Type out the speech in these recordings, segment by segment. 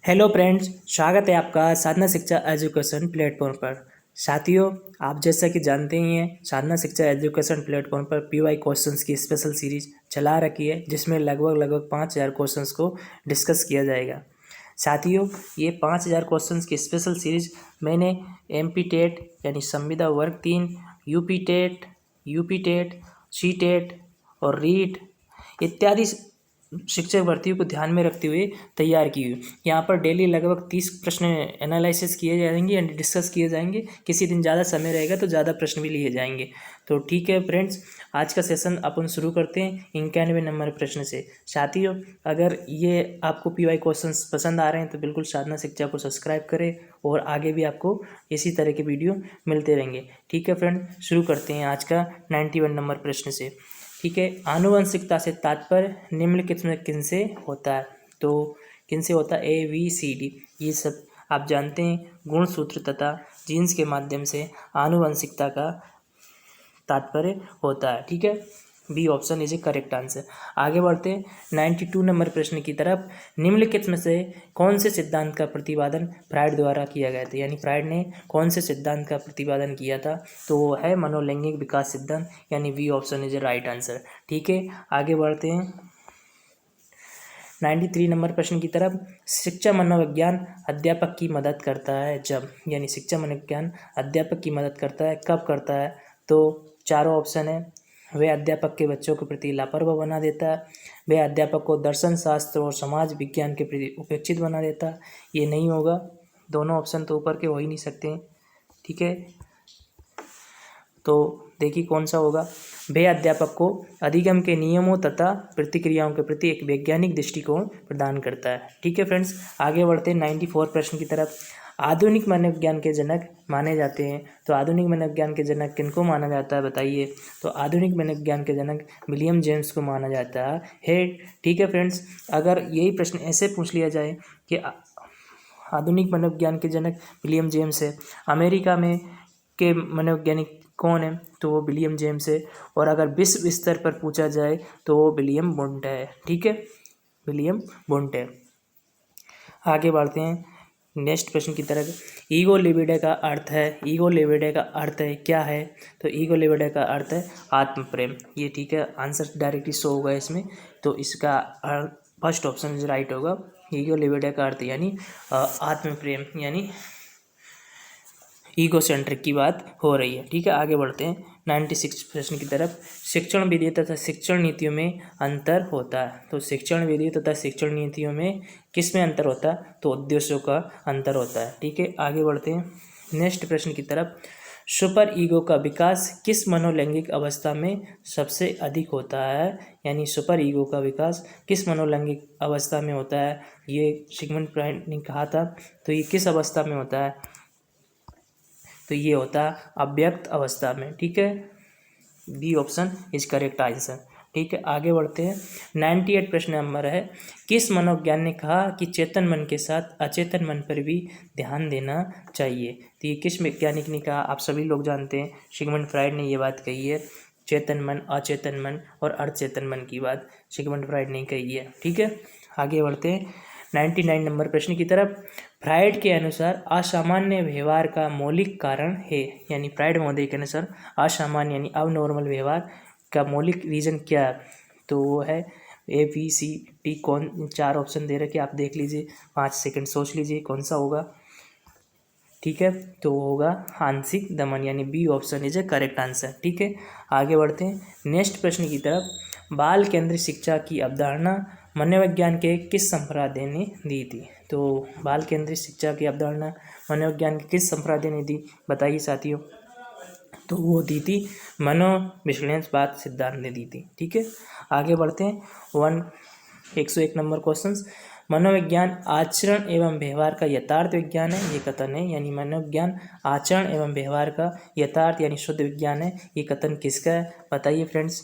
Hello friends, स्वागत है आपका साधना शिक्षा एजुकेशन प्लेटफॉर्म पर। साथियों, आप जैसा कि जानते ही हैं, साधना शिक्षा एजुकेशन प्लेटफॉर्म पर पीवाई क्वेश्चंस की स्पेशल सीरीज चला रखी है, जिसमें लगभग 5000 क्वेश्चंस को डिस्कस किया जाएगा। साथियों, ये 5000 क्वेश्चंस की स्पेशल सीरीज मैंने एमपी टेट यानी संविदा वर्ग 3, यूपी टेट, सी टेट और रीट इत्यादि शिक्षक भर्तियों को ध्यान में रखते हुए तैयार की हुई। यहाँ पर डेली लगभग 30 प्रश्न एनालिसिस किए जाएंगे एंड डिस्कस किए जाएंगे। किसी दिन ज़्यादा समय रहेगा तो ज़्यादा प्रश्न भी लिए जाएंगे। तो ठीक है फ्रेंड्स, आज का सेशन अपन शुरू करते हैं 91 नंबर प्रश्न से। साथियों, अगर ये आपको पीवाई क्वेश्चंस पसंद आ रहे हैं तो बिल्कुल साधना शिक्षा को सब्सक्राइब करें और आगे भी आपको इसी तरह के वीडियो मिलते रहेंगे। ठीक है फ्रेंड, शुरू करते हैं आज का 91 नंबर प्रश्न से। ठीक है, आनुवंशिकता से तात्पर्य निम्नलिखित में किन से होता है? तो किन से होता है? ABCD ये सब आप जानते हैं। गुणसूत्र तथा जीन्स के माध्यम से आनुवंशिकता का तात्पर्य होता है। ठीक है, B option is a correct answer. आगे बढ़ते हैं 92 नंबर प्रश्न की तरफ। निम्नलिखित में से कौन से सिद्धांत का प्रतिपादन फ्रायड द्वारा किया गया था? यानी फ्रायड ने कौन से सिद्धांत का प्रतिपादन किया था? तो वो है मनोलैंगिक विकास सिद्धांत, यानी B option is a right answer. ठीक है, आगे बढ़ते हैं 93 नंबर प्रश्न की तरफ। शिक्षा मनोविज्ञान अध्यापक की मदद करता है जब, यानी शिक्षा मनोविज्ञान अध्यापक की मदद करता है, कब करता है? तो चारों ऑप्शन है। वह अध्यापक के बच्चों के प्रति लापरवाह बना देता है, वह अध्यापक को दर्शन शास्त्र और समाज विज्ञान के प्रति उपेक्षित बना देता है। ये नहीं होगा, दोनों ऑप्शन तो ऊपर के हो ही नहीं सकते। ठीक है, तो देखिए कौन सा होगा। वह अध्यापक को अधिगम के नियमों तथा प्रतिक्रियाओं के प्रति एक वैज्ञानिक दृष्टिकोण प्रदान करता है। ठीक है फ्रेंड्स, आगे बढ़ते हैं 94 प्रश्न की तरफ। आधुनिक मनोविज्ञान के जनक माने जाते हैं, तो आधुनिक मनोविज्ञान के जनक किनको माना जाता है बताइए? तो आधुनिक मनोविज्ञान के जनक विलियम जेम्स को माना जाता है। ठीक है फ्रेंड्स, अगर यही प्रश्न ऐसे पूछ लिया जाए कि आधुनिक मनोविज्ञान के जनक विलियम जेम्स है, अमेरिका में के मनोवैज्ञानिक कौन है? तो वो विलियम जेम्स है। और अगर विश्व स्तर पर पूछा जाए तो वो विलियम वुंट है। ठीक है, विलियम वुंट है। आगे बढ़ते हैं नेक्स्ट प्रश्न की तरफ। ईगो लिबिडो का अर्थ है, ईगो लिबिडो का अर्थ है क्या है? तो ईगो लिबिडो का अर्थ है आत्म प्रेम। ये ठीक है, आंसर डायरेक्टली शो होगा इसमें, तो इसका फर्स्ट ऑप्शन इज राइट होगा। ईगो लिबिडो का अर्थ यानी आत्म प्रेम, यानी ईगो सेंट्रिक की बात हो रही है। ठीक है, आगे बढ़ते हैं 96 प्रश्न की तरफ। शिक्षण विधि तथा शिक्षण नीतियों में अंतर होता है, तो शिक्षण विधि तथा शिक्षण नीतियों में किस में अंतर होता है? तो उद्देश्यों का अंतर होता है। ठीक है, आगे बढ़ते हैं नेक्स्ट प्रश्न की तरफ। सुपर ईगो का विकास किस मनोलैंगिक अवस्था में सबसे अधिक होता है? यानी सुपर ईगो का विकास किस मनोलैंगिक अवस्था में होता है? ये सिगमंड फ्रॉइड ने कहा था। तो ये किस अवस्था में होता है? तो ये होता है अव्यक्त अवस्था में। ठीक है, B option is correct answer. ठीक है, आगे बढ़ते हैं 98 प्रश्न नंबर है। किस मनोविज्ञान ने कहा कि चेतन मन के साथ अचेतन मन पर भी ध्यान देना चाहिए? तो ये किस वैज्ञानिक ने कहा? आप सभी लोग जानते हैं, सिगमंड फ्रायड ने ये बात कही है। चेतन मन, अचेतन मन और अर्धचेतन मन की बात सिगमंड फ्रायड ने कही है। ठीक है, आगे बढ़ते हैं 99 नंबर प्रश्न की तरफ। फ्रायड के अनुसार असामान्य व्यवहार का मौलिक कारण है, यानी फ्रायड महोदय के अनुसार असामान्य यानी अबनॉर्मल व्यवहार का मौलिक रीजन क्या है? तो वो है ABCD। कौन? चार ऑप्शन दे रखे, आप देख लीजिए, 5 सेकंड सोच लीजिए कौन सा होगा। ठीक है, तो वो होगा आंशिक दमन, यानी B option is a correct answer. ठीक है, आगे बढ़ते हैं नेक्स्ट प्रश्न की तरफ। बाल केंद्रित शिक्षा की अवधारणा मनोविज्ञान के किस संप्रदाय ने दी थी? तो बाल केंद्रित शिक्षा की अवधारणा मनोविज्ञान के किस संप्रदाय ने दी? बताइए साथियों। तो वो दी थी मनोविश्लेषणवाद सिद्धांत ने दी थी। ठीक है, आगे बढ़ते हैं 101 नंबर क्वेश्चन। मनोविज्ञान आचरण एवं व्यवहार का यथार्थ विज्ञान है, ये कथन है। यानी मनोविज्ञान आचरण एवं व्यवहार का यथार्थ यानी शुद्ध विज्ञान है, ये कथन किसका है? बताइए फ्रेंड्स।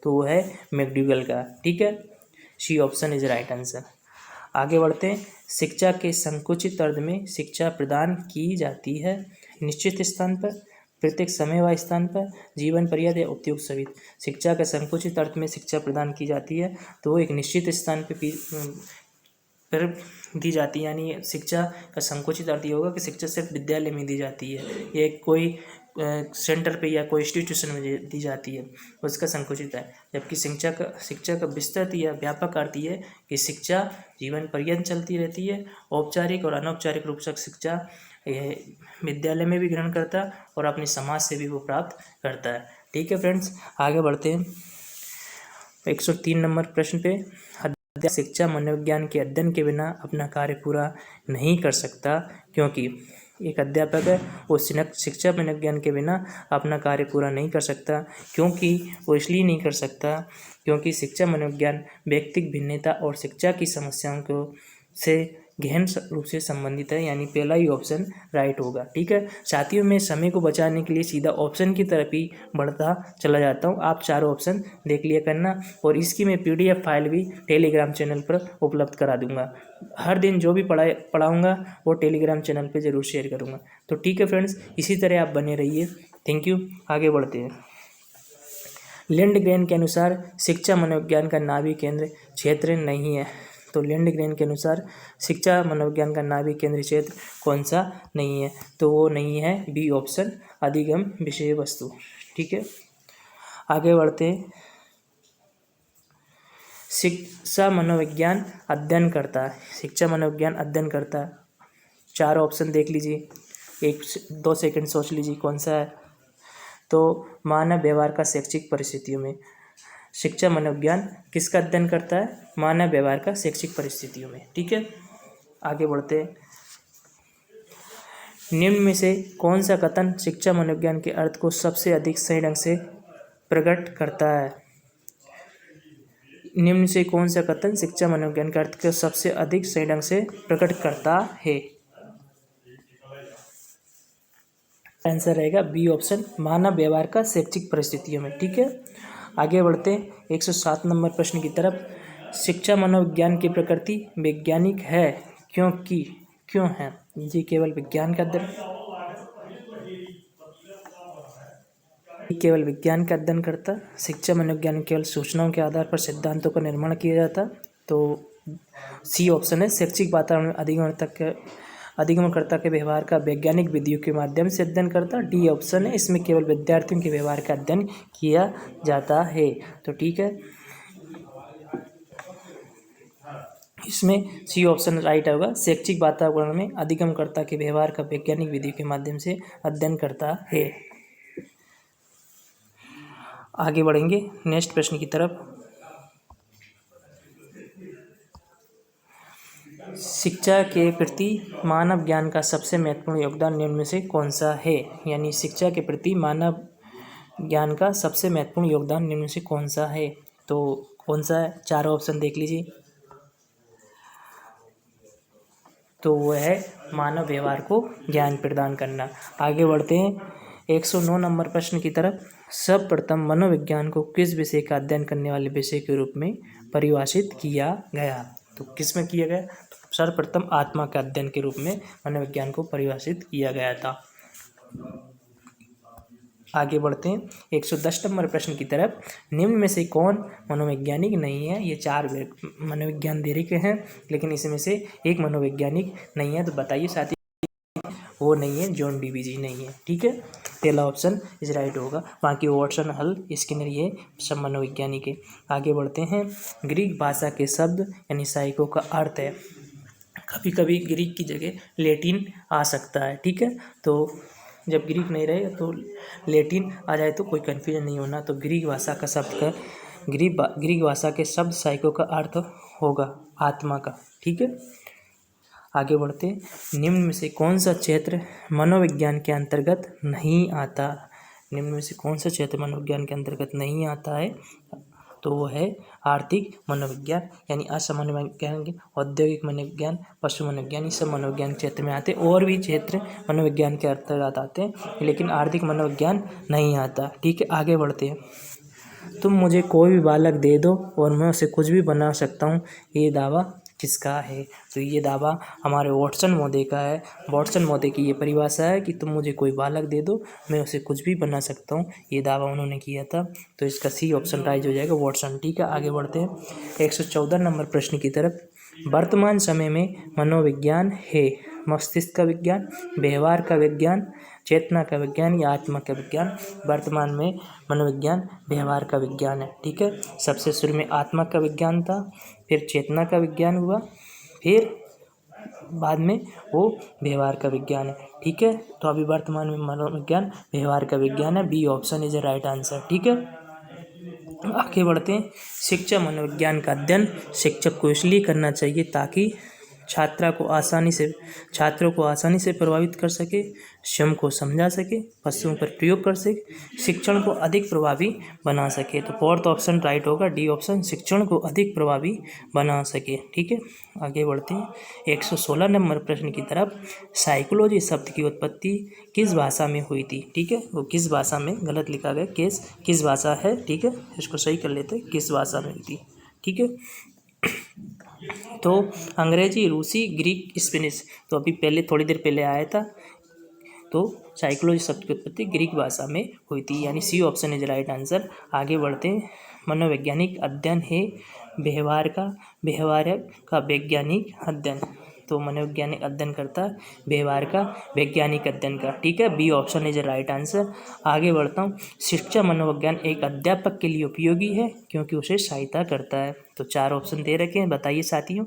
तो वो है मैकडूगल का। ठीक है, C option is right answer. आगे बढ़ते हैं। शिक्षा के संकुचित अर्थ में शिक्षा प्रदान की जाती है निश्चित स्थान पर, प्रत्येक समय व स्थान पर, जीवन पर्याय या उपयुक्त सभी। शिक्षा के संकुचित अर्थ में शिक्षा प्रदान की जाती है तो वो एक निश्चित स्थान पर पर दी जाती है, यानी शिक्षा का संकुचित अर्थ ये होगा कि शिक्षा सिर्फ विद्यालय में दी जाती है, ये कोई सेंटर पे या कोई इंस्टीट्यूशन में दी जाती है, उसका संकुचित है। जबकि शिक्षा का विस्तृत या व्यापक अर्थ ये कि शिक्षा जीवन पर्यंत चलती रहती है। औपचारिक और अनौपचारिक रूप से शिक्षा विद्यालय में भी ग्रहण करता है और अपने समाज से भी वो प्राप्त करता है। ठीक है फ्रेंड्स, आगे बढ़ते हैं 103 नंबर प्रश्न पे। शिक्षा मनोविज्ञान के अध्ययन के बिना अपना कार्य पूरा नहीं कर सकता, क्योंकि एक अध्यापक है वो शिक्षा मनोविज्ञान के बिना अपना कार्य पूरा नहीं कर सकता। क्योंकि वो इसलिए नहीं कर सकता क्योंकि शिक्षा मनोविज्ञान व्यक्तिगत भिन्नता और शिक्षा की समस्याओं को से गहन रूप से संबंधित है, यानी पहला ही ऑप्शन राइट होगा। ठीक है साथियों, मैं समय को बचाने के लिए सीधा ऑप्शन की तरफ ही बढ़ता चला जाता हूँ। आप चारों ऑप्शन देख लिया करना, और इसकी मैं PDF फाइल भी टेलीग्राम चैनल पर उपलब्ध करा दूंगा। हर दिन जो भी पढ़ाऊँगा वो टेलीग्राम चैनल पर ज़रूर शेयर करूँगा। तो ठीक है फ्रेंड्स, इसी तरह आप बने रहिए। Thank you. आगे बढ़ते हैं। लिंडग्रेन के अनुसार शिक्षा मनोविज्ञान का नाभि केंद्र क्षेत्र नहीं है। तो लिंडग्रेन के अनुसार शिक्षा मनोविज्ञान का नाभि केंद्र क्षेत्र कौन सा नहीं है? तो वो नहीं है बी ऑप्शन, अधिगम विषय वस्तु। ठीक है, आगे बढ़ते हैं। शिक्षा मनोविज्ञान अध्ययन करता है, शिक्षा मनोविज्ञान अध्ययन करता है। चार ऑप्शन देख लीजिए, 1-2 सेकंड सोच लीजिए कौन सा है। तो मानव व्यवहार का शैक्षिक परिस्थितियों में शिक्षा मनोविज्ञान किसका अध्ययन करता है? मानव व्यवहार का शैक्षिक परिस्थितियों में। ठीक है, आगे बढ़ते हैं। निम्न में से कौन सा कथन शिक्षा मनोविज्ञान के अर्थ को सबसे अधिक सही ढंग से प्रकट करता है? निम्न से कौन सा कथन शिक्षा मनोविज्ञान के अर्थ को सबसे अधिक सही ढंग से प्रकट करता है? आंसर रहेगा बी ऑप्शन, मानव व्यवहार का शैक्षिक परिस्थितियों में। ठीक है, आगे बढ़ते हैं 107 नंबर प्रश्न की तरफ। शिक्षा मनोविज्ञान की प्रकृति वैज्ञानिक है, क्यों है? ये केवल विज्ञान का अध्ययन करता। शिक्षा मनोविज्ञान केवल सूचनाओं के आधार पर सिद्धांतों का निर्माण किया जाता। तो सी ऑप्शन है, शैक्षिक वातावरण में अधिगमनकर्ता के व्यवहार का वैज्ञानिक विधियों के माध्यम से अध्ययन करता। डी ऑप्शन है, इसमें केवल विद्यार्थियों के व्यवहार का अध्ययन किया जाता है। तो ठीक है, इसमें सी ऑप्शन राइट होगा, शैक्षिक वातावरण में अधिगमनकर्ता के व्यवहार का वैज्ञानिक विधियों के माध्यम से अध्ययन करता है। आगे बढ़ेंगे नेक्स्ट प्रश्न की तरफ। शिक्षा के प्रति मानव ज्ञान का सबसे महत्वपूर्ण योगदान निम्न में से कौन सा है? यानी शिक्षा के प्रति मानव ज्ञान का सबसे महत्वपूर्ण योगदान निम्न में से कौन सा है? तो कौन सा है? चारों ऑप्शन देख लीजिए। तो वह है मानव व्यवहार को ज्ञान प्रदान करना। आगे बढ़ते हैं 109 नंबर प्रश्न की तरफ। सर्वप्रथम मनोविज्ञान को किस विषय का अध्ययन करने वाले विषय के रूप में परिभाषित किया गया? तो किस में किया गया? तो सर्वप्रथम आत्मा के अध्ययन के रूप में मनोविज्ञान को परिभाषित किया गया था। आगे बढ़ते हैं 110 नंबर प्रश्न की तरफ। निम्न में से कौन मनोवैज्ञानिक नहीं है? ये 4 मनोविज्ञान दे रखे हैं, लेकिन इसमें से एक मनोवैज्ञानिक नहीं है। तो बताइए साथी, वो नहीं है, जॉन डीबीजी नहीं है। ठीक है, पहला ऑप्शन इस राइट होगा, बाकी ऑप्शन हल स्किनर ये सब मनोवैज्ञानिक है। आगे बढ़ते हैं। ग्रीक भाषा के शब्द यानी साइको का अर्थ है। कभी कभी ग्रीक की जगह लैटिन आ सकता है। ठीक है, तो जब ग्रीक नहीं रहे तो लैटिन आ जाए तो कोई कन्फ्यूजन नहीं होना। तो ग्रीक भाषा के शब्द साइको का अर्थ होगा आत्मा का। ठीक है, आगे बढ़ते। निम्न में से कौन सा क्षेत्र मनोविज्ञान के अंतर्गत नहीं आता? निम्न में से कौन सा क्षेत्र मनोविज्ञान के अंतर्गत नहीं आता है? तो वो है आर्थिक मनोविज्ञान, यानी असामान्य मनोविज्ञान, औद्योगिक मनोविज्ञान, पशु मनोविज्ञान, ये सब मनोविज्ञान क्षेत्र में आते हैं। और भी क्षेत्र मनोविज्ञान के अंतर्गत आते हैं, लेकिन आर्थिक मनोविज्ञान नहीं आता। ठीक है, आगे बढ़ते हैं। तुम मुझे कोई भी बालक दे दो और मैं उसे कुछ भी बना सकता हूँ, ये दावा किसका है? तो ये दावा हमारे वाटसन महोदय का है। वाटसन महोदय की ये परिभाषा है कि तुम मुझे कोई बालक दे दो, मैं उसे कुछ भी बना सकता हूँ, ये दावा उन्होंने किया था। तो इसका सी ऑप्शन राइट हो जाएगा, वाटसन। ठीक है, आगे बढ़ते हैं 114 नंबर प्रश्न की तरफ। वर्तमान समय में मनोविज्ञान है मस्तिष्क का विज्ञान, व्यवहार का विज्ञान, चेतना का विज्ञान या आत्मा का विज्ञान। वर्तमान में मनोविज्ञान व्यवहार का विज्ञान है। ठीक है, सबसे शुरू में आत्मा का विज्ञान था, फिर चेतना का विज्ञान हुआ, फिर बाद में वो व्यवहार का विज्ञान है। ठीक है, तो अभी वर्तमान में मनोविज्ञान व्यवहार का विज्ञान है। B option is a right answer. ठीक है, आगे बढ़ते हैं। शिक्षा मनोविज्ञान का अध्ययन शिक्षक को इसलिए करना चाहिए ताकि छात्रों को आसानी से प्रभावित कर सके, स्वयं को समझा सके, वस्तुओं पर प्रयोग कर सके, शिक्षण को अधिक प्रभावी बना सके। तो फोर्थ ऑप्शन राइट होगा, डी ऑप्शन, शिक्षण को अधिक प्रभावी बना सके। ठीक है, आगे बढ़ते हैं 116 नंबर प्रश्न की तरफ। साइकोलॉजी शब्द की उत्पत्ति किस भाषा में हुई थी? ठीक है, वो किस भाषा में, गलत लिखा गया, किस भाषा है। ठीक है, इसको सही कर लेते हैं, किस भाषा में हुई थी। ठीक है, तो अंग्रेजी, रूसी, ग्रीक, स्पेनिश। तो अभी पहले थोड़ी देर पहले आया था, तो साइकोलॉजी शब्द की उत्पत्ति ग्रीक भाषा में हुई थी, यानी C option is right answer. आगे बढ़ते हैं। मनोवैज्ञानिक अध्ययन है व्यवहार का वैज्ञानिक अध्ययन। तो मनोवैज्ञानिक अध्ययन करता है व्यवहार का वैज्ञानिक अध्ययन का। ठीक है, B option is right answer. आगे बढ़ता हूँ। शिक्षा मनोविज्ञान एक अध्यापक के लिए उपयोगी है क्योंकि उसे सहायता करता है। तो 4 ऑप्शन दे रखे हैं, बताइए साथियों।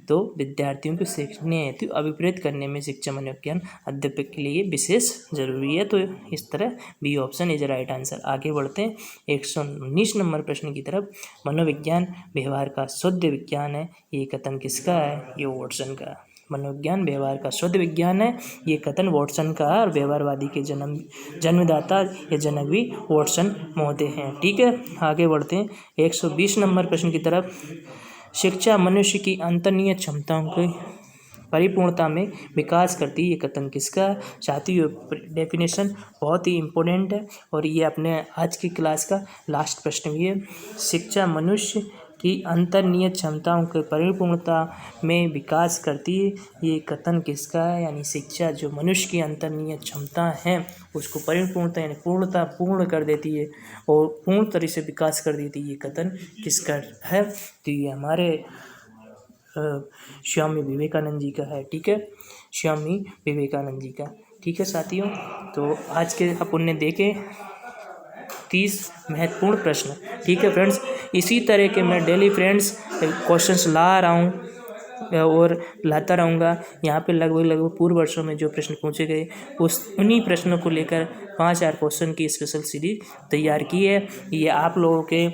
तो विद्यार्थियों को सीखने हेतु अभिप्रेत करने में शिक्षा मनोविज्ञान अध्यापक के लिए विशेष जरूरी है। तो इस तरह B option is right answer. आगे बढ़ते हैं 119 नंबर प्रश्न की तरफ। मनोविज्ञान व्यवहार का शुद्ध विज्ञान है, ये कथन किसका है? ये वॉटसन का। मनोविज्ञान व्यवहार का शुद्ध विज्ञान है, ये कथन वॉटसन का है, और व्यवहारवादी के जन्मदाता या जनक भी वॉटसन महोदय हैं। ठीक है, आगे बढ़ते हैं 120 नंबर प्रश्न की तरफ। शिक्षा मनुष्य की अंतर्निहित क्षमताओं की परिपूर्णता में विकास करती है, ये कथन किसका? साथियों, डेफिनेशन बहुत ही इम्पोर्टेंट है और ये अपने आज की क्लास का लास्ट प्रश्न भी है। शिक्षा मनुष्य की अंतर्निहित क्षमताओं की परिपूर्णता में विकास करती है, ये कथन किसका है? यानी शिक्षा जो मनुष्य की अंतर्निहित क्षमता है उसको परिपूर्णता यानी पूर्ण कर देती है और पूर्ण तरह से विकास कर देती है, ये कथन किसका है? तो ये हमारे स्वामी विवेकानंद जी का है। ठीक है, स्वामी विवेकानंद जी का। ठीक है साथियों, तो आज के अपन ने देखे 30 महत्वपूर्ण प्रश्न। ठीक है फ्रेंड्स, इसी तरह के मैं डेली फ्रेंड्स क्वेश्चंस ला रहा हूँ और लाता रहूँगा। यहाँ पे लगभग पूर्व वर्षों में जो प्रश्न पूछे गए उन्हीं प्रश्नों को लेकर 5-4 क्वेश्चन की स्पेशल सीरीज तैयार की है। ये आप लोगों के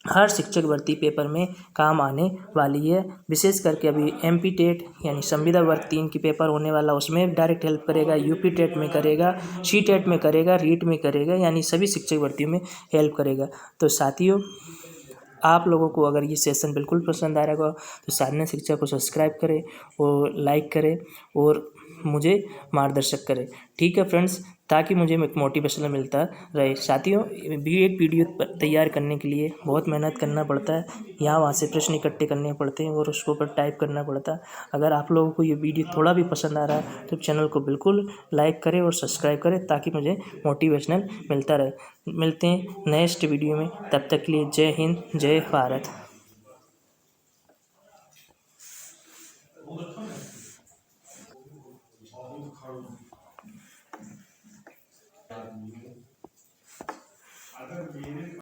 हर शिक्षक भर्ती पेपर में काम आने वाली है। विशेष करके अभी MP टेट यानी संविदा वर्ग 3 की पेपर होने वाला, उसमें डायरेक्ट हेल्प करेगा, UP टेट में करेगा, C टेट में करेगा, रीट में करेगा, यानी सभी शिक्षक भर्तियों में हेल्प करेगा। तो साथियों, आप लोगों को अगर ये सेशन बिल्कुल पसंद आ रहा होगा तो साधना शिक्षा को सब्सक्राइब करें और लाइक करें और मुझे मार्गदर्शक करें। ठीक है फ्रेंड्स, ताकि मुझे एक मोटिवेशन मिलता रहे। साथियों, एक वीडियो तैयार करने के लिए बहुत मेहनत करना पड़ता है, यहाँ वहाँ से प्रश्न इकट्ठे करने पड़ते हैं और उसको ऊपर टाइप करना पड़ता है। अगर आप लोगों को ये वीडियो थोड़ा भी पसंद आ रहा है तो चैनल को बिल्कुल लाइक करें और सब्सक्राइब करें ताकि मुझे मोटिवेशनल मिलता रहे। मिलते हैं नेक्स्ट वीडियो में, तब तक के लिए जय हिंद, जय भारत।